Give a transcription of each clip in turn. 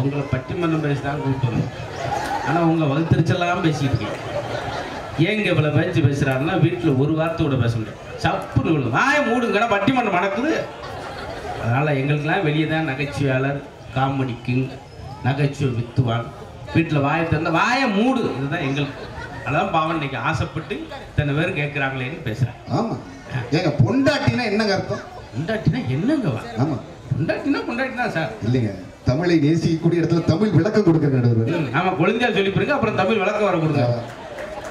உங்களை பட்டிமன்றம் பேசிதான் கூப்பிட்டு, ஆனால் உங்கள் வகுத்திருச்செல்லாம் பேசிக்கிட்டு இருக்கீங்க. ஏங்க இவ்வளோ பேச்சு பேசுகிறாருன்னா வீட்டில் ஒரு வார்த்தையோட பேச முடியாது. சப்புன்னு விழும். வாய மூடுங்கன்னா பட்டிமன்றம் நடக்குது. அதனால் எங்களுக்கெல்லாம் வெளியே தான் நகைச்சுவையாளர், காமெடி கிங், நகைச்சுவை வித்துவான். வீட்டில் வாயை திறந்த வாயை மூடு, இதுதான் எங்களுக்கு. அதான் பாவன் இன்னைக்கு ஆசைப்பட்டு இத்தனை பேர் கேட்குறாங்களேன்னு பேசுகிறேன். ஆமாம். ஏங்க பொண்டாட்டினா என்னங்க அர்த்தம்? பொண்டாட்டினா என்னங்கவா? ஆமாம், பொண்டாட்டினா பொண்டாட்டி தான் சார். இல்லைங்க, தமிழை நேசிக்கக்கூடிய இடத்துல தமிழ் விளக்கம் கொடுக்குற நடுவர். ஆமாம், கொழுந்தியா சொல்லி போயிருங்க, அப்புறம் தமிழ் விளக்கம் வர கொடுங்க.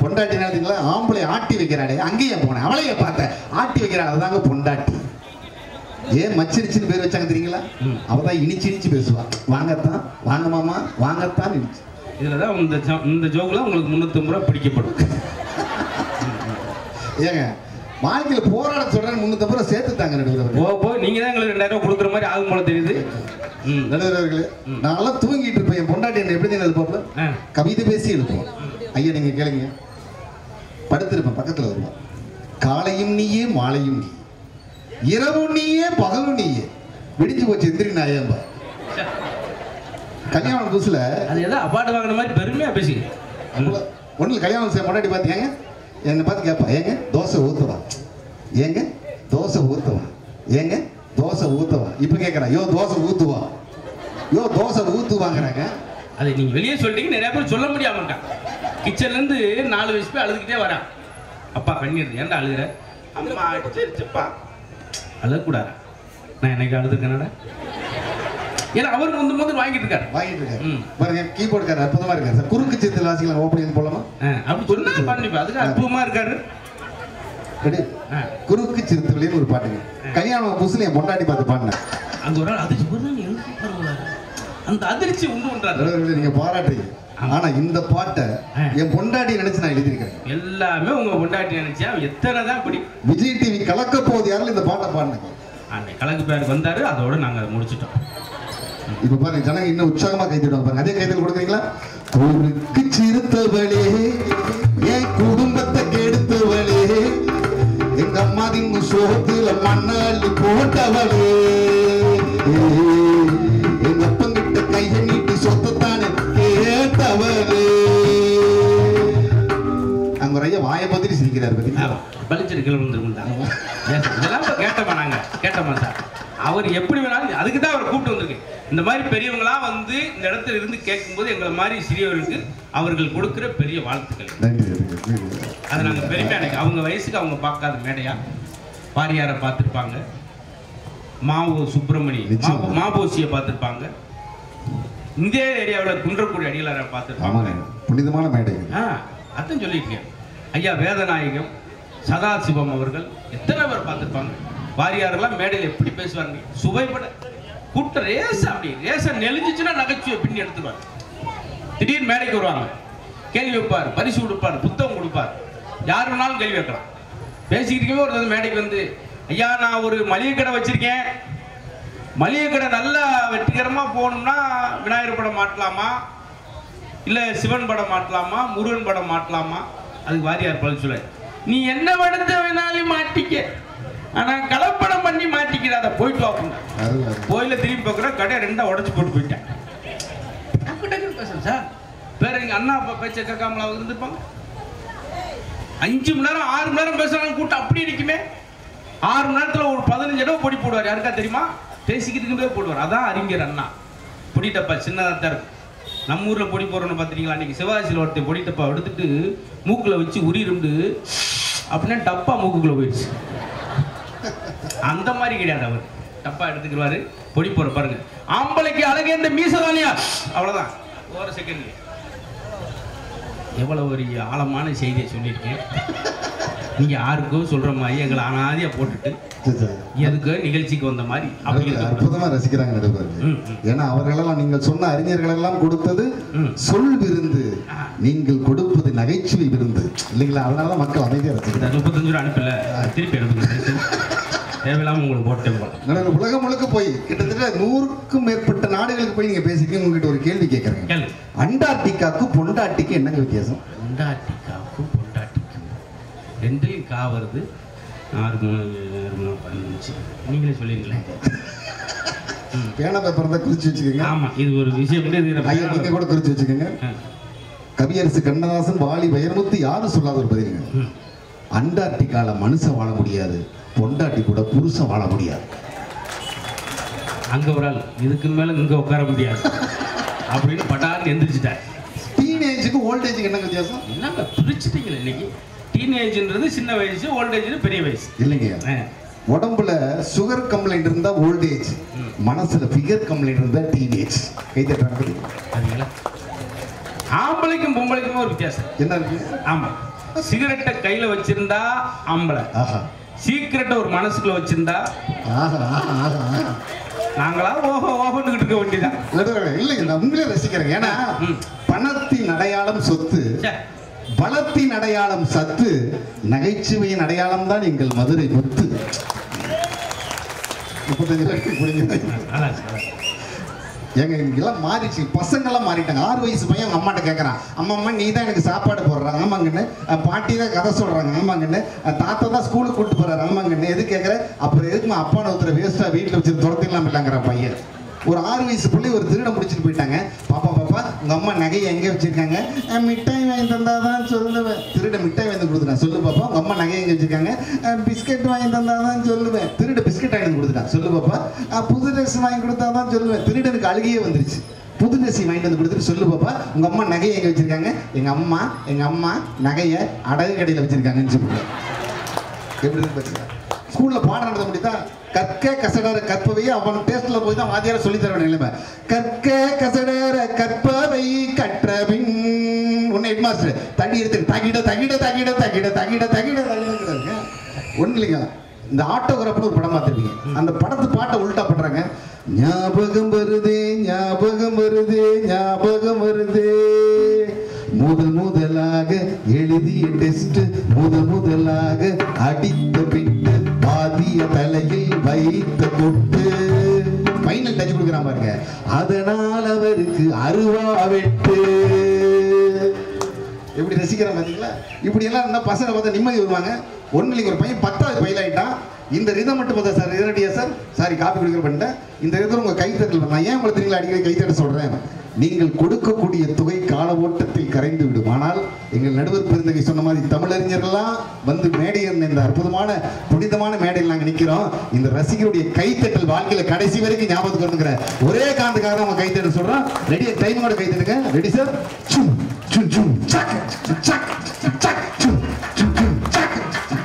பொண்டாட்டினா ஆம்பளை ஆட்டி வைக்கிறாடே, அங்கேயே போனேன், அவளையே பார்த்தேன், ஆட்டி வைக்கிறாள், அதுதாங்க பொண்டாட்டி. ஏன் மச்சிருச்சுன்னு பேர் வச்சாங்க தெரியுங்களா? அவதான் இனிச்சு இனிச்சு பேசுவா. வாங்கத்தான், வாங்க மாமா, வாங்கத்தான் இனிச்சு. இதில் தான் இந்த ஜோக்கில் உங்களுக்கு 350 ரூபா பிடிக்கப்படும். ஏங்க வாழ்க்கையில் போராட சொல்றேன், 350 ரூபா சேர்த்துட்டாங்க நடுவர். போய் நீங்கள் தான் எங்களுக்கு 2000 ரூபா கொடுக்குற மாதிரி ஆகும் போல தெரியுது. நடுவர்களே, நான்லாம் தூங்கிட்டு இருப்பேன், என் பொண்டாட்டி என்ன எப்படி எழுப்பாப்புல கவிதை பேசி எழுப்புவோம். ஐயா நீங்க கேளுங்க, படுத்திருப்பேன், பக்கத்தில் வருவான். காலையும் நீயே, மாலையும் நீ, இரவும் நீயே, பகலும் நீயே, விடிஞ்சு போச்சு எந்திரி நாயம்பா. கல்யாணம் புதுசுல அது ஏதோ அவார்டு வாங்கின மாதிரி பெருமையாக பேசி ஒன்றில் கல்யாணம் செய்ய முன்னாடி பார்த்தீங்க, என்னை பார்த்து கேட்பா, ஏங்க தோசை ஊற்றுவா, ஏங்க தோசை ஊற்றுவா, ஏங்க தோசை ஊற்றுவா. இப்போ கேட்குறான், யோ தோசை ஊற்றுவா, யோ தோசை ஊற்றுவாங்கிறாங்க. அதை நீங்கள் வெளியே சொல்லிட்டீங்க, நிறைய பேர் சொல்ல முடியாம இருக்கான். கிச்சன்லேருந்து 4 வயசு போய் அழுதுகிட்டே வரான். அப்பா கண்ணீர், ஏன்டா அழுகிற? அம்மா அடிச்சிருச்சுப்பா. அழக்கூடாதா? நான் என்னைக்கு அழுதுருக்கேனடா? ஏன்னா அவர் வந்து வாங்கிட்டு இருக்காரு. பாருங்க, கீபோர்டு கார் அற்புதமா இருக்காரு சார். குறுக்கு சித்து வாசிக்கலாம், ஓப்பனிங் போலாமா? அப்படி சொன்னா பண்ணிப்பா, அதுக்கு அற்புதமா இருக்காரு. குறுக்கு சிறுத்தையிலேயும் ஒரு பாட்டுங்க, கல்யாணம் புதுசுல என் பொண்டாட்டி பார்த்து பாடினேன். அந்த ஒரு நாள் அதிர்ச்சி அந்த அதிர்ச்சி உண்டு பண்றாரு. நீங்க பாராட்டுறீங்க, ஆனா இந்த பாட்டை என் பொண்டாட்டி நினைச்சு நான் எழுதியிருக்கேன். எல்லாமே உங்க பொண்டாட்டி நினைச்சா எத்தனை தான் இப்படி. விஜய் டிவி கலக்க போகுது யாரும் இந்த பாட்டை பாடினாங்க. அன்னைக்கு கலக்கு பேருக்கு வந்தாரு, அதோட நாங்க அதை முடிச்சிட்டோம். இப்ப பாருங்க, ஜனங்க இன்னும் உற்சாகமா கைதிடுவாங்க பாருங்க. அதே கைதில் கொடுக்குறீங்களா? குறுக்கு சிறுத்தவளே, என் குடும்பத்தை கெடுத்தவளே, எங்க அம்மா திங்கு சோத்துல மண்ணாளி போட்டவளே, எங்க அப்பங்கிட்ட கையை நீட்டி சொத்தத்தானே கேட்டவளே. அங்க ஒரு ஐயா வாயை பார்த்துட்டு சிரிக்கிறாரு பார்த்தீங்களா? பலிச்சிருக்கல வந்துருக்கும். இதெல்லாம் கேட்டோமா, நாங்க கேட்டோமா சார்? அவர் எப்படி வேணாலும், அதுக்கு தான் அவர் கூப்பிட்டு வந்திருக்கு. இந்த மாதிரி பெரியவங்களா வந்து இந்த இடத்துல இருந்து கேட்கும்போது எங்களை மாதிரி சிறியவர்களுக்கு அவர்கள் கொடுக்குற பெரிய வாழ்த்துக்கள். அதை நாங்கள் பெருமையாக நினைக்கிறோம். அவங்க வயசுக்கு அவங்க பார்க்காத மேடையா. பாரியாரை பார்த்துருப்பாங்க, மாவோ சுப்பிரமணி மாபோசியை பார்த்துருப்பாங்க, இந்த ஏரியாவில் குன்றக்குடி அடிகளாரை பார்த்துருப்பாங்க. புனிதமான மேடை. அதான் சொல்லியிருக்கேன். ஐயா வேதநாயகம், சதாசிவம் அவர்கள் எத்தனை பேர் பார்த்துருப்பாங்க. வாரியாரெல்லாம் மேடையில் எப்படி பேசுவாங்க, சுவைப்பட கூட்ட ரேசா, அப்படி ரேசா நெளிஞ்சிச்சுன்னா நகைச்சுவை பின்னி எடுத்துருவாங்க. திடீர்னு மேடைக்கு வருவாங்க, கேள்வி வைப்பார், பரிசு கொடுப்பார், புத்தகம் கொடுப்பார், யார் வேணாலும் கேள்வி வைக்கலாம். பேசிக்கிட்டே ஒரு மேடைக்கு வந்து, ஐயா நான் ஒரு மளிகை கடை வச்சிருக்கேன், மளிகை கடை நல்லா வெற்றிகரமாக போகணும்னா விநாயகர் படம் மாட்டலாமா, இல்லை சிவன் படம் மாட்டலாமா, முருகன் படம் மாட்டலாமா? அதுக்கு வாரியார் பதில் சொல்ல, நீ என்ன படத்தை வேணாலும் மாட்டிக்க, ஆனா கலப்படம் பண்ணி மாட்டிக்கிறாத, போயிட்டு வாங்க. கோயில திரும்பி பார்க்குற கடை 2 உடச்சு போட்டு போயிட்டேன். பேசுறேன் சார், வேற எங்க அண்ணா அப்பா பேச்ச கேட்காமல அவங்க இருந்திருப்பாங்க. 5 மணி நேரம் 6 மணி நேரம் பேசுறாங்க, கூட்டம் அப்படி இருக்குமே. 6 மணி நேரத்துல ஒரு 15 இடம் பொடி போடுவார். யாருக்கா தெரியுமா? பேசிக்கிட்டு போடுவார். அதான் அறிஞர் அண்ணா. பொடிட்டப்பா சின்னதாக தான் இருக்கும். நம்ம ஊர்ல பொடி போடுறோன்னு பார்த்துட்டீங்களா? அன்னைக்கு சிவாசியில் ஒருத்தர் பொடிட்டப்பா எடுத்துட்டு மூக்குல வச்சு உரிருந்து அப்படின்னா டப்பா மூக்குக்குள்ள போயிடுச்சு. அந்த மாதிரி கிடையாது, அவர் டப்பா எடுத்துக்கிறாரு, பொடி போற பாருங்க. ஆம்பளைக்கு அழகே இந்த மீசதானியா, அவ்வளவுதான், ஒரு செகண்ட். எவ்வளவு ஒரு ஆழமான செய்தியை சொல்லியிருக்கேன். நீங்க யாருக்கோ சொல்ற மாதிரி எங்களை அனாதியா போட்டுட்டு எதுக்கு நிகழ்ச்சிக்கு வந்த மாதிரி அற்புதமா ரசிக்கிறாங்க நடுவர். ஏன்னா அவர்களெல்லாம் நீங்கள் சொன்ன அறிஞர்கள் எல்லாம் கொடுத்தது சொல் விருந்து, நீங்கள் கொடுப்பது நகைச்சுவை விருந்து இல்லைங்களா? அதனாலதான் மக்கள் அமைதியா ரசிக்கிறாங்க. 35 ரூபா அனுப்பல, திருப்பி அனுப்புங்க. தேவையில்லாம உங்களுக்கு போட்டேன். உலகம் முழுக்க போய் கிட்டத்தட்ட 100க்கும் மேற்பட்ட நாடுகளுக்கு போய் நீங்க பேசிக்க. உங்ககிட்ட ஒரு கேள்வி கேட்கறேன். அண்டார்டிகாவுக்கும் பொண்டாட்டிக்கு என்னங்க வித்தியாசம்? அண்டார்டிகாவுக்கும் பொண்டாட்டிக்கும் 2லையும் கா வருது. 6 3 15 நீங்களே சொல்லிருங்களேன். பேனா பேப்பர் தான் குறிச்சு வச்சுக்கோங்க. ஆமா, இது ஒரு விஷயம். ஐயா நீங்க கூட குறிச்சு வச்சுக்கோங்க. கவியரசு கண்ணதாசன், வாலி, வைரமுத்து யாரும் சொல்லாத ஒரு பதிலுங்க. அண்டார்டிகால மனுஷன் வாழ முடியாது, பொண்டாட்டி கூட புருஷன் வாழ முடியாது. அங்க ஒரு ஆள் இதுக்கு மேல இங்க உட்கார முடியாது அப்படின்னு பட்டான்னு எந்திரிச்சிட்டார். டீனேஜுக்கு ஓல்டேஜுக்கு என்ன வித்தியாசம்? என்னங்க பிரிச்சுட்டீங்களா இன்னைக்கு? டீனேஜ்ன்றது சின்ன வயசு, ஓல்டேஜ் பெரிய வயசு இல்லைங்க. உடம்புல சுகர் கம்ப்ளைண்ட் இருந்தா ஓல்டேஜ், மனசுல ஃபிகர் கம்ப்ளைண்ட் இருந்தா டீனேஜ். கை தட்டுறாங்க. ஆம்பளைக்கும் பொம்பளைக்கும் ஒரு வித்தியாசம் என்ன இருக்கு? ஆமா, சிகரெட்டை கையில வச்சிருந்தா ஆம்பளை, சீக்கிரட்டை ஒரு மனசுக்குள்ள வச்சிருந்தா நாங்களா ஓஹோ ஓஹோன்னு இருக்க வேண்டியதான். இல்லைங்க, நான் உங்களே ரசிக்கிறேன். ஏன்னா பணத்தின் அடையாளம் சொத்து, பலத்தின் அடையாளம் சத்து, நகைச்சுவையின் அடையாளம் தான் எங்கள் மதுரை முத்து. 35 லட்சம் குடிங்க. எங்க இங்கெல்லாம் மாறிச்சு, பசங்கள்லாம் மாறிட்டாங்க. 6 வயசு பையன் அவங்க அம்மாட்ட கேட்கறான், அம்மா நீ தான் எனக்கு சாப்பாடு போடுறாங்க. ஆமாங்கன்னு. பாட்டி தான் கதை சொல்றாங்க. ஆமாங்கன்னு. தாத்தா தான் ஸ்கூலுக்கு கூப்பிட்டு போறாரு. ஆமாங்கன்னு. எது கேட்கற? அப்புறம் எதுக்குமா அப்பா ஒருத்தர் வேஸ்டா வீட்டில் வச்சு துரத்திடலாம் இல்லைங்கிற பையன். ஒரு 6 வயசு பிள்ளை ஒரு திருடம் முடிச்சுட்டு போயிட்டாங்க. பாப்பா உங்க அம்மா நகையை எங்கே வச்சிருக்காங்க? மிட்டாய் வாங்கி தந்தாதான் சொல்லுவேன். திருட மிட்டாய் வாங்கி கொடுத்துட்டான். சொல்லு பாப்பா உங்க அம்மா நகையை எங்கே வச்சிருக்காங்க? பிஸ்கெட் வாங்கி தந்தாதான் சொல்லுவேன். திருட பிஸ்கெட் வாங்கி கொடுத்துட்டான். சொல்லு பாப்பா. புது ட்ரெஸ் வாங்கி கொடுத்தாதான் சொல்லுவேன். திருடனுக்கு அழுகையே வந்துருச்சு. புது ட்ரெஸ் வாங்கிட்டு வந்து கொடுத்துட்டு சொல்லு பாப்பா உங்க அம்மா நகையை எங்கே வச்சிருக்காங்க? எங்க அம்மா நகையை அடகு கடையில் வச்சிருக்காங்கன்னு சொல்லுவேன். எப்படி இருக்கு? ஸ்கூல்ல பாடம் நடத்த முடியுதா? கற்க கசடர கற்பவை அவன் டேஸ்ட்ல போய் தான் வாத்தியார சொல்லி தர வேண்டிய நிலைமை. கற்க கசடர கற்பவை கற்றபின் உன்னை ஹெட் மாஸ்டர் தடி எடுத்து தகிட தகிட தகிட தகிட தகிட தகிட தகிட ஒண்ணு இல்லைங்க. இந்த ஆட்டோகிராஃப்னு ஒரு படம் பார்த்துருப்பீங்க. அந்த படத்து பாட்டை உள்டா பண்றாங்க. ஞாபகம் வருதே ஞாபகம் வருதே ஞாபகம் வருதே, முதலாக எழுதிய டெஸ்ட், முதலாக அடித்த பிட்டு, பாதிய தலையில் வைத்த கொட்டு, ஃபைனல் டச் கொடுக்குறான் பாருங்க. அதனால் அவருக்கு அருவா வெட்டு. எப்படி ரசிக்கிறான் பாத்தீங்களா? இப்படி எல்லாம் இருந்தா பசங்க பார்த்தா நிம்மதி வருவாங்க. ஒண்ணு இல்லைங்க, ஒரு பையன் 10வது ஃபெயில் ஆயிட்டான். இந்த ரிதம் மட்டும் பார்த்தா சார் இதனடியா சார் சாரி காப்பி குடிக்கிற பண்ணிட்டேன். இந்த ரிதம் உங்க கைத்தட்டல். நான் ஏன் உங்களை தெரியுங்களா அடிக்கடி கைத்தட்ட சொல்றேன்? நீங்கள் கொடுக்கக்கூடிய தொகை கால ஓட்டத்தில் கரைந்து விடும். ஆனால் எங்கள் நடுவர் பெருந்தகை சொன்ன மாதிரி தமிழறிஞர்கள்லாம் வந்து மேடையில் இந்த அற்புதமான புனிதமான மேடையில் நாங்கள் நிற்கிறோம். இந்த ரசிகருடைய கைத்தட்டல் வாழ்க்கையில கடைசி வரைக்கும் ஞாபகத்துக்கு வந்துங்கிற ஒரே காரணத்துக்காக தான் அவங்க கைத்தட்ட சொல்றோம். ரெடியா டைமோட கைத்தட்டுங்க. Ready sir? சும் சும் சும் சக் சக் சக் சும் சும் சும் சக்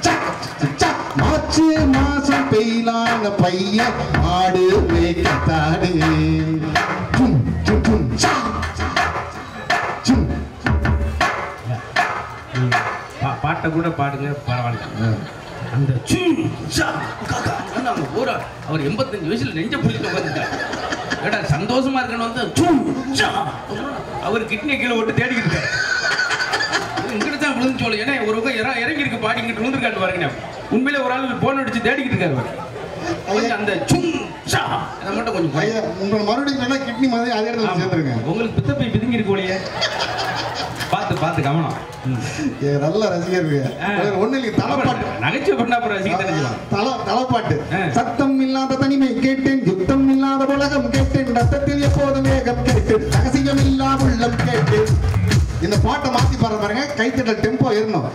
சக் சக். மார்ச் மாசம் பெயிலான பையன் ஆடு மேய்க்கத்தாடு. சும் சும் சும் பாட்டை கூட பாடுங்க பரவாயில்ல. அந்த அவர் 85 வயசுல நெஞ்ச புள்ளிட்டு உட்காந்துட்டார். சந்தோஷமா இருக்கணும் வந்து அவர் கிட்னியை கீழே ஓட்டு தேடிக்கிட்டு இருக்காரு. இங்கிட்ட தான் விழுந்து சொல்லு. ஏன்னா ஒரு பக்கம் இறங்கி இருக்கு பாடி இங்கிட்டு விழுந்துருக்காட்டு பாருங்க. உண்மையிலே ஒரு ஆள் போன் அடிச்சு தேடிக்கிட்டு இருக்காரு. அந்த மட்டும் கொஞ்சம் உங்களை மறுபடியும் சொன்னா கிட்னி மாதிரி அதே இடத்துல சேர்ந்துருங்க. உங்களுக்கு பித்தப்பை பிதுங்கி இருக்கு போலயே. பார்த்து கவனம். நல்ல ரசிகருக்கு ஒண்ணு இல்லைங்க. தலைப்பாட்டு நகைச்சுவை பண்ணா அப்புறம் ரசிக்க தெரிஞ்சுக்கலாம். தலைப்பாட்டு. சத்தம் இல்லாத தனிமை கேட்டேன், யுத்தம் இல்லாத உலகம் கேட்டேன், ரத்தத்தில் எப்போதும் வேகம் கேட்டேன், ரகசியம் இல்லா உள்ளம் கேட்டேன். இந்த பாட்டை மாத்தி பாருங்க பாருங்க. கைத்தட்டல் டெம்போ ஏறணும்.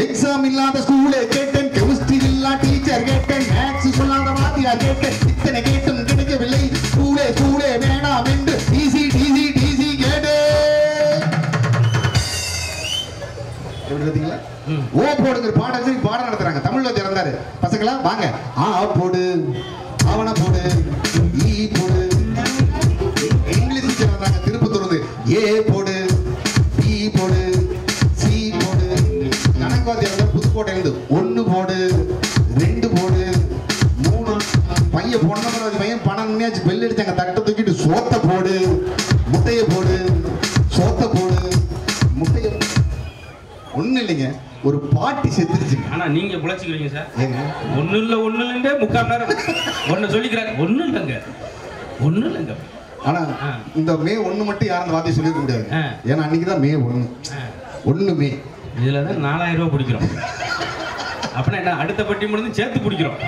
எக்ஸாம் இல்லாத ஸ்கூலே கேட்டேன், கெமிஸ்ட்ரி இல்லா டீச்சர் கேட்டேன், மேக்ஸ் சொல்லாத வாத்தியார் கேட்டேன், இத்தனை கேட்டும் கிடைக்கவில்லை, ஸ்கூலே ஸ்கூலே வேணாம் என்று டிசி டிசி டிசி கேட்டேன். எப்படி பார்த்தீங்களா? ஓ போடுங்க பாடம் நடத்துறாங்க. தமிழ்ல திறந்தாரு. பசங்களா வாங்க. ஆ போடு, ஆவண போடு, ஈ போடு. இங்கிலீஷ் திறந்தாங்க. திருப்பத்தூர் ஏ போடு, பி போடு, சி போடு. கணக்குவாதியார் புதுக்கோட்டையிலிருந்து 1 போடு, 2 போடு, 3. பையன் பொண்ணு பையன் பணம் முன்னியாச்சு பெல் அடிச்சாங்க. தட்டை தூக்கிட்டு சோத்த போடு, முட்டைய போடு, சோத்த போடு, முட்டைய. ஒண்ணு இல்லைங்க, ஒரு பாட்டி செத்துருச்சு. ஆனா நீங்க புழைச்சிக்கிறீங்க சார். ஒண்ணு இல்ல முக்கால் நேரம் ஒண்ணு சொல்லிக்கிறாங்க. ஒண்ணு இல்லைங்க. ஆனா இந்த மே 1 மட்டும் யாரும் அந்த வார்த்தையை சொல்லிருக்க முடியாது. ஏன்னா அன்னைக்குதான் மே 1 மே. இதுலதான் 4000 ரூபாய் பிடிக்கிறோம். அப்படின்னா என்ன? அடுத்த பட்டி முடிந்து சேர்த்து பிடிக்கிறோம்.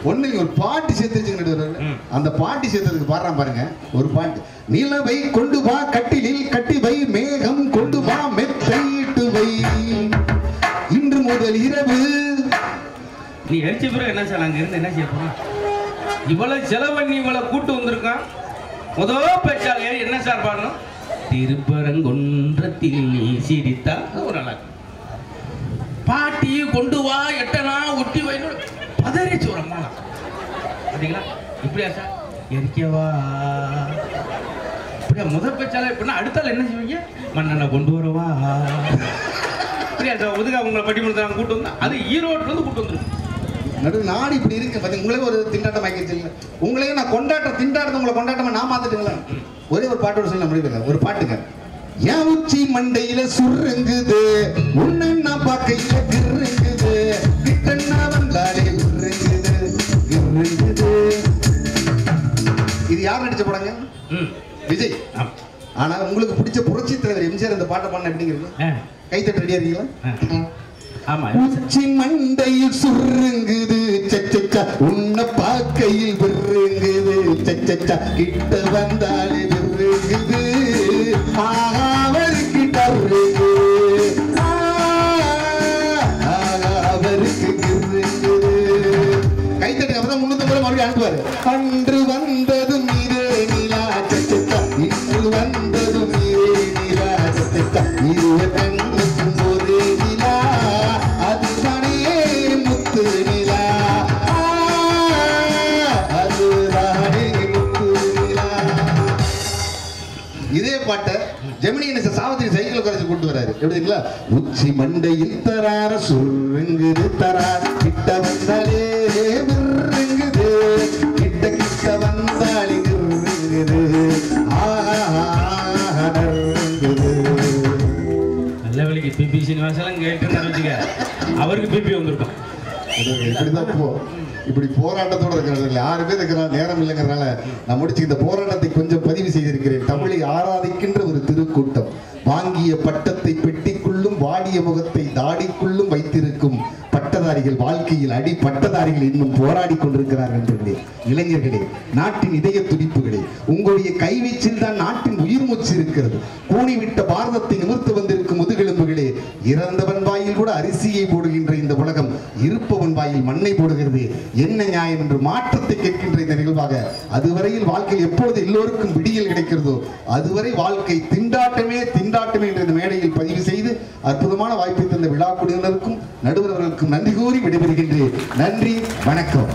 ஒண்ணு ஒரு பாட்டு சேர்த்து வச்சுக்கிட்டு அந்த பாட்டு சேர்த்ததுக்கு பாடுறான் பாருங்க. ஒரு பாட்டு. நிலவை கொண்டு வா கட்டிலில் கட்டி வை, மேகம் கொண்டு வா மெத்தையிட்டு வை, இன்று முதல் இரவு. நீ எரிச்ச பிறகு என்ன சார் அங்க இருந்து என்ன செய்ய போறான்? இவ்வளவு செலவு பண்ணி இவ்வளவு கூட்டு வந்திருக்கான். முதல் பேச்சால் என்ன சார் பாடணும்? திருப்பரங்குன்றத்தில் நீ சிரித்தா ஒரு அழகு, பாட்டி கொண்டு வா எட்டனா ஒட்டி வை, பதறிச்சு ஒரு அம்மா. அப்படிங்களா? இப்படியா சார் எரிக்கவா? இப்படியா முதல் பேச்சால? இப்படின்னா அடுத்தால என்ன செய்வீங்க? மண்ணெண்ணை கொண்டு வரவா? அப்படியா சார்? ஒதுக்கா உங்களை பட்டிமன்றத்தை கூட்டு வந்தா அது ஈரோட்டில் வந்து கூட்டு வந்துடும். நாடு இப்படி இருக்கு. உங்களே ஒரு திண்டாட்டம் ஆக்கிடுச்சு. உங்களையும் நான் கொண்டாட்ட திண்டாட்டத்தை உங்களை கொண்டாட்டமா நான் மாத்துட்டுங்களா? ஒரே ஒரு பாட்டோட சொல்ல முடியல. ஒரு பாட்டுங்க. என் உச்சி மண்டையில சுருங்குது, உன்ன பாக்கையில கிருங்குது, கிட்டன்னா வந்தாலே உருங்குது கிருங்குது. இது யார் நடிச்ச படங்க? விஜய். ஆனா உங்களுக்கு பிடிச்ச புரட்சி தலைவர் எம்ஜிஆர் இந்த பாட்டை பாடின எப்படிங்கிறது கைத்தட்டு ரெடியா இருக்கீங்களா? உச்சி மண்டையில் சுருங்குது சச்சச்சா, உன்ன பாக்கையில் விருங்குது சச்சச்சா, கிட்ட வந்தாலே விருங்குது, அவருக்கு டருங்குது, அவருக்கு கிருங்குது. கைத்தட்டு அப்பதான் 350 மறுபடியும் அனுப்புவாரு. அன்று வந்ததும் இதே நிலா சச்சச்சா, இன்று வந்ததும் இதே நிலா சச்சச்சா, இருவ கண்ணுக்கும் ஒரே நிலா, அதுதானே முத்து நிலா, அதுதானே முத்து நிலா. இதே பாட்டை ஜெமினி சாவித்திரி சைக்கிள் குறைச்சு கொண்டு வராரு. எப்படிங்களா? உச்சி மண்டையில் தரார சுருங்குது தரார், கிட்ட வந்தாலே விருங்குது, கிட்ட கிட்ட வந்தாலே விருங்குது, நல்ல வேலைக்கு பிபி சீனிவாசன் கேட்டு வச்சுக்க, அவருக்கு பிபி வந்திருக்கும். இப்படிதான் இப்படி போராட்டத்தோட இருக்கிறது யாருமே இருக்கிற நேரம் இல்லைங்கிறதுனால நான் முடிச்சு இந்த போராட்டத்தை கொஞ்சம் பதிவு செய்திருக்கிறேன். தமிழை ஆராதிக்கின்ற ஒரு திருக்கூட்டம், வாங்கிய பட்டத்தை பெட்டிக்குள்ளும் வாடிய முகத்தை தாடிக்குள்ளும் வைத்திருக்கும் பட்டதாரிகள், வாழ்க்கையில் அடி பட்டதாரிகள் இன்னும் போராடி கொண்டிருக்கிறார்கள் என்பதே. இளைஞர்களே, நாட்டின் இதய துடிப்புகளே, உங்களுடைய கைவீச்சில் தான் நாட்டின் உயிர் மூச்சு இருக்கிறது. கூணிவிட்ட பாரதத்தை நிமிர்த்து வந்திருக்கும் முதுகெலும்புகளே, இறந்தவன் வாயில் கூட அரிசியை போடுகின்ற இந்த உலகம் இருப்பவன் வாயில் மண்ணை போடுகிறது. என்ன நியாயம் என்று மாற்றத்தை கேட்கின்ற இந்த நிகழ்வாக, அதுவரையில் வாழ்க்கையில் எப்பொழுது எல்லோருக்கும் விடியல் கிடைக்கிறதோ அதுவரை வாழ்க்கை திண்டாட்டமே திண்டாட்டமே என்ற இந்த மேடையில் பதிவு செய்து அற்புதமான வாய்ப்பை தந்த விழா குழுவினருக்கும் நடுவர்களுக்கும் நன்றி கூறி விடைபெறுகின்றேன். நன்றி, வணக்கம்.